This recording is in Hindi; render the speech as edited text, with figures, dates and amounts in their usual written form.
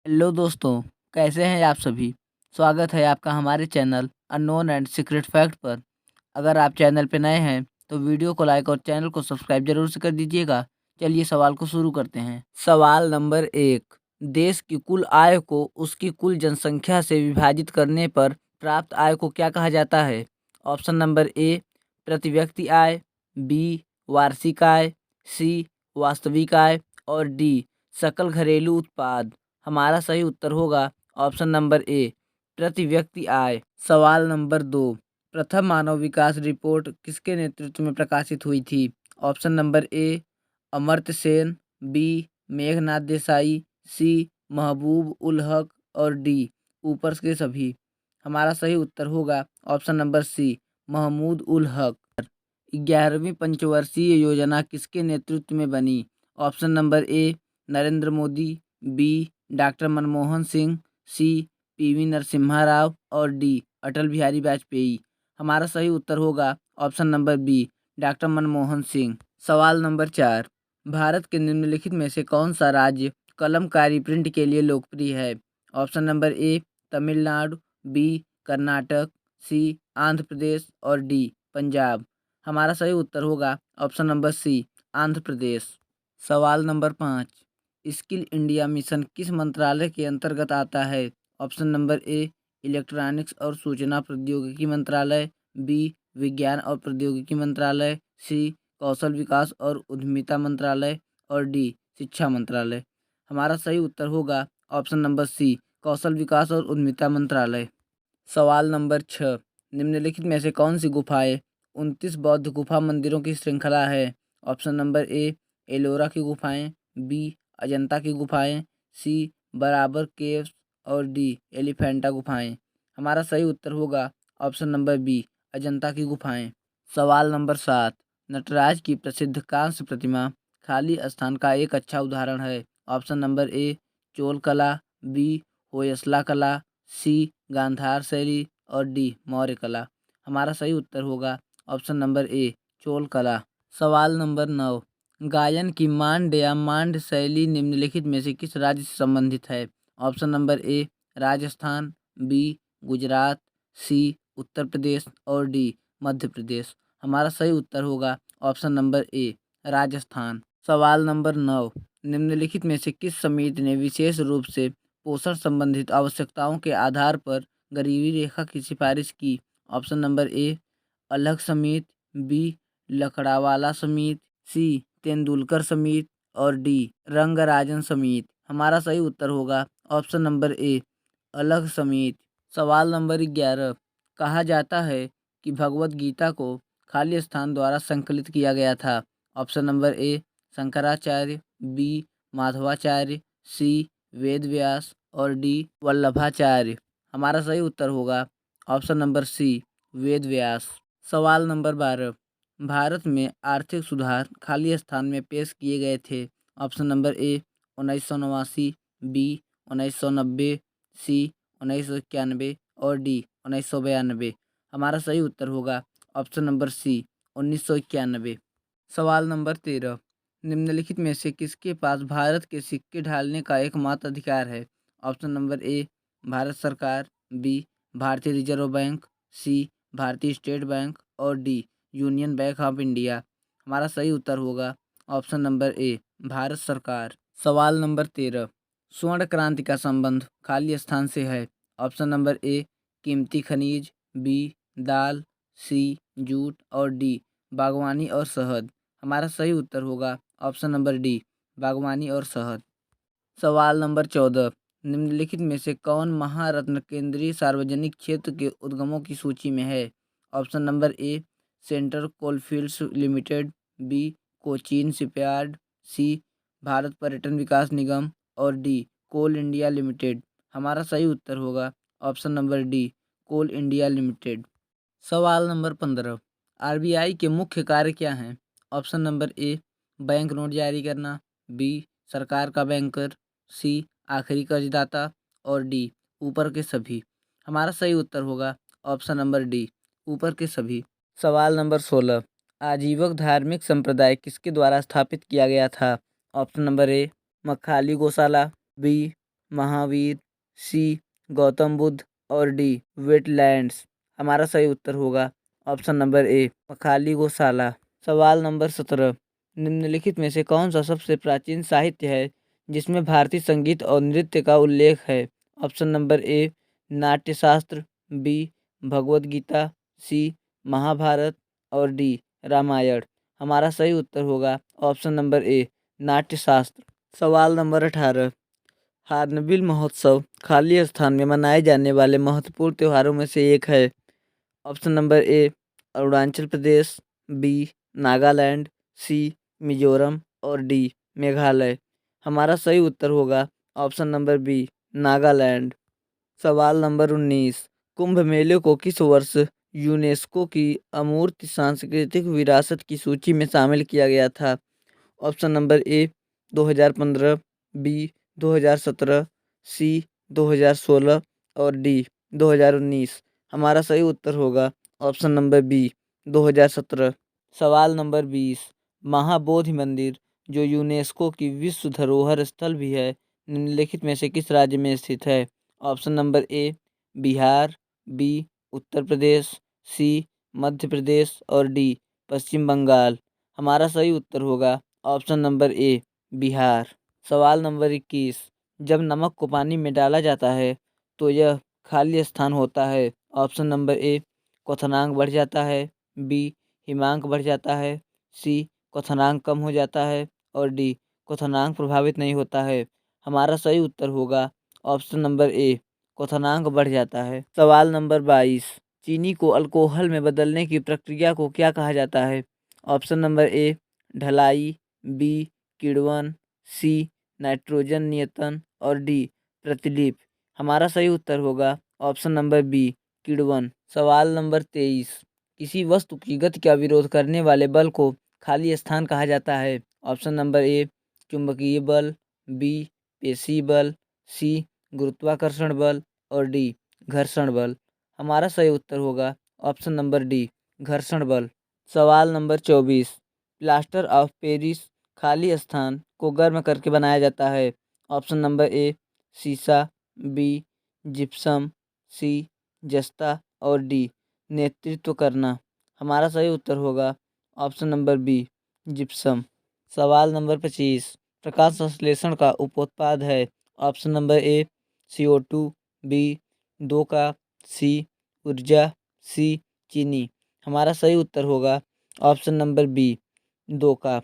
हेलो दोस्तों, कैसे हैं आप सभी। स्वागत है आपका हमारे channel unknown and secret fact पर। अगर आप चैनल पे नए हैं तो वीडियो को लाइक और चैनल को सब्सक्राइब जरूर से कर दीजिएगा। चलिए सवाल को शुरू करते हैं। सवाल नंबर 1। देश की कुल आय को उसकी कुल जनसंख्या से विभाजित करने पर प्राप्त आय को क्या कहा जाता है। ऑप्शन नंबर ए प्रति व्यक्ति आय, बी वार्षिक आय, सी वास्तविक आय और डी सकल घरेलू उत्पाद। हमारा सही उत्तर होगा ऑप्शन नंबर ए प्रति व्यक्ति आय। सवाल नंबर 2। प्रथम मानव विकास रिपोर्ट किसके नेतृत्व में प्रकाशित हुई थी। Option number A Amartya Sen, B Meghnad Desai, C Mahbub ul हक और डी ऊपर के सभी। हमारा सही उत्तर होगा option number C Mahmood ul Haq. 11वीं पंचवर्षीय योजना किसके नेतृत्व में बनी। Option number A Narendra Modi, B doctor Manmohan Singh, C PV Narasimha Rao और डी अटल बिहारी वाजपेयी। हमारा सही उत्तर होगा option number B doctor Manmohan Singh. सवाल नंबर 4। भारत के निम्नलिखित में से कौन सा राज्य कलमकारी प्रिंट के लिए लोकप्रिय है। Option number A Tamil Nadu, B Karnataka, C Andhra Pradesh और डी पंजाब। हमारा सही उत्तर होगा option number C Andhra Pradesh. सवाल नंबर 5। स्किल इंडिया मिशन किस मंत्रालय के अंतर्गत आता है। ऑप्शन नंबर ए इलेक्ट्रॉनिक्स और सूचना प्रौद्योगिकी मंत्रालय, बी विज्ञान और प्रौद्योगिकी मंत्रालय, सी कौशल विकास और उद्यमिता मंत्रालय और डी शिक्षा मंत्रालय। हमारा सही उत्तर होगा ऑप्शन नंबर सी कौशल विकास और उद्यमिता मंत्रालय। सवाल नंबर 6। निम्नलिखित में से कौन सी गुफाएं 29 बौद्ध गुफा मंदिरों की श्रृंखला है। ऑप्शन नंबर ए एलोरा की गुफाएं, बी अजंता की गुफाएं, सी बराबर केव्स और डी एलिफेंटा गुफाएं। हमारा सही उत्तर होगा ऑप्शन नंबर बी अजंता की गुफाएं। सवाल नंबर 7। नटराज की प्रसिद्ध कांस्य प्रतिमा खाली स्थान का एक अच्छा उदाहरण है। ऑप्शन नंबर ए चोल कला, बी होयसला कला, सी गांधार शैली और डी मौर्य कला। हमारा सही उत्तर होगा ऑप्शन नंबर ए चोल कला। सवाल नंबर 9। गायन की मांड या मांड शैली निम्नलिखित में से किस राज्य से संबंधित है। Option number A Rajasthan, B Gujarat, C Uttar Pradesh और डी मध्य प्रदेश। हमारा सही उत्तर होगा ऑप्शन नंबर ए राजस्थान। सवाल नंबर 9। निम्नलिखित में से किस समिति ने विशेष रूप से पोषण संबंधित आवश्यकताओं के आधार पर गरीबी रेखा की सिफारिश की। ऑप्शन नंबर ए अलग समिति, बी लकड़ावाला समिति, सी तेंदुलकर समिति और डी रंगराजन समिति। हमारा सही उत्तर होगा ऑप्शन नंबर ए अलग समिति। सवाल नंबर 11। कहा जाता है कि भगवत गीता को खाली स्थान द्वारा संकलित किया गया था। Option number A Shankaracharya, B Madhvacharya, C Ved Vyas और डी वल्लभाचार्य। हमारा सही उत्तर होगा ऑप्शन नंबर सी वेद व्यास। सवाल नंबर 12। भारत में आर्थिक सुधार खाली स्थान में पेश किए गए थे। ऑप्शन नंबर ए 1989, बी 1990, सी 1991 और डी 1992। हमारा सही उत्तर होगा ऑप्शन नंबर सी 1991। सवाल नंबर 13। निम्नलिखित में से किसके पास भारत के सिक्के ढालने का एकमात्र अधिकार है। ऑप्शन नंबर ए भारत सरकार, बी भारतीय रिजर्व बैंक, सी भारतीय स्टेट बैंक और D union bank of India. हमारा सही उत्तर होगा ऑप्शन नंबर ए भारत सरकार। सवाल नंबर 13। स्वर्ण क्रांति का संबंध खाली स्थान से है। ऑप्शन नंबर ए कीमती खनिज, बी दाल, सी जूट और डी बागवानी और शहद। हमारा सही उत्तर होगा ऑप्शन नंबर डी बागवानी और शहद। सवाल नंबर 14। निम्नलिखित में से कौन महारत्न केंद्रीय सार्वजनिक क्षेत्र के उद्गमों की सूची में है। Option number A central coalfields limited, B Cochin shipyard, C Bharat Paryatan Vikas निगम और डी कोल इंडिया लिमिटेड। हमारा सही उत्तर होगा ऑप्शन नंबर डी कोल इंडिया लिमिटेड। सवाल नंबर 15। आरबीआई के मुख्य कार्य क्या हैं। ऑप्शन नंबर ए बैंक नोट जारी करना, बी सरकार का बैंकर, सी आखिरी कर्जदाता और डी ऊपर के सभी। हमारा सही उत्तर होगा ऑप्शन नंबर डी ऊपर के सभी। सवाल नंबर 16। आजीवक धार्मिक संप्रदाय किसके द्वारा स्थापित किया गया था। ऑप्शन नंबर ए मखाली गोशाला, बी महावीर, सी गौतम बुद्ध और डी वेटलैंड्स। हमारा सही उत्तर होगा ऑप्शन नंबर ए मखाली गौशाला। सवाल नंबर 17, निम्नलिखित में से कौन सा सबसे प्राचीन साहित्य है जिसमें भारतीय संगीत और नृत्य का उल्लेख है? Option number A Natyashastra, B Bhagavad Gita, C Mahabharata और डी रामायण। हमारा सही उत्तर होगा ऑप्शन नंबर ए नाट्यशास्त्र। सवाल नंबर 18, हार्नबिल महोत्सव खाली स्थान में मनाए जाने वाले महत्वपूर्ण त्योहारों में से एक है। Option number A Arunachal Pradesh, B Nagaland, C Mizoram और डी मेघालय। हमारा सही उत्तर होगा ऑप्शन नंबर बी नागालैंड। सवाल नंबर 19, कुंभ मेले को किस वर्ष यूनेस्को की अमूर्त सांस्कृतिक विरासत की सूची में शामिल किया गया था? ऑप्शन नंबर ए 2015, बी 2017, सी 2016 और डी 2019। हमारा सही उत्तर होगा ऑप्शन नंबर बी 2017। सवाल नंबर 20, महाबोधि मंदिर जो यूनेस्को की विश्व धरोहर स्थल भी है, निम्नलिखित में से किस राज्य में स्थित है? Option number A Bihar, B Uttar Pradesh, C Madhya Pradesh और डी पश्चिम बंगाल। हमारा सही उत्तर होगा ऑप्शन नंबर ए बिहार। सवाल नंबर 21, जब नमक को पानी में डाला जाता है तो यह खाली स्थान होता है। ऑप्शन नंबर ए क्वथनांक बढ़ जाता है, बी हिमांक बढ़ जाता है, सी क्वथनांक कम हो जाता है और डी क्वथनांक प्रभावित नहीं होता है। हमारा सही उत्तर होगा ऑप्शन नंबर ए क्वथनांक बढ़ जाता है। सवाल नंबर 22, चीनी को अल्कोहल में बदलने की प्रक्रिया को क्या कहा जाता है? ऑप्शन नंबर ए ढलाई, बी किण्वन, सी नाइट्रोजन नियतन और डी प्रतिलीप। हमारा सही उत्तर होगा ऑप्शन नंबर बी किण्वन। सवाल नंबर 23, किसी वस्तु की गति का विरोध करने वाले बल को खाली स्थान कहा जाता है? ऑप्शन नंबर ए चुंबकीय बल, बी पेशी बल, सी गुरुत्वाकर्षण बल और डी घर्षण बल। हमारा सही उत्तर होगा ऑप्शन नंबर डी घर्षण बल। सवाल नंबर 24, प्लास्टर ऑफ पेरिस खाली स्थान को गर्म करके बनाया जाता है। ऑप्शन नंबर ए सीसा, बी जिप्सम, सी जस्ता और डी नेतृत्व करना। हमारा सही उत्तर होगा ऑप्शन नंबर बी जिप्सम। सवाल नंबर 25, प्रकाश संश्लेषण का उपोत्पाद है। ऑप्शन नंबर ए CO2, बी 2 का, सी ऊर्जा, सी चीनी। हमारा सही उत्तर होगा ऑप्शन नंबर बी 2 का।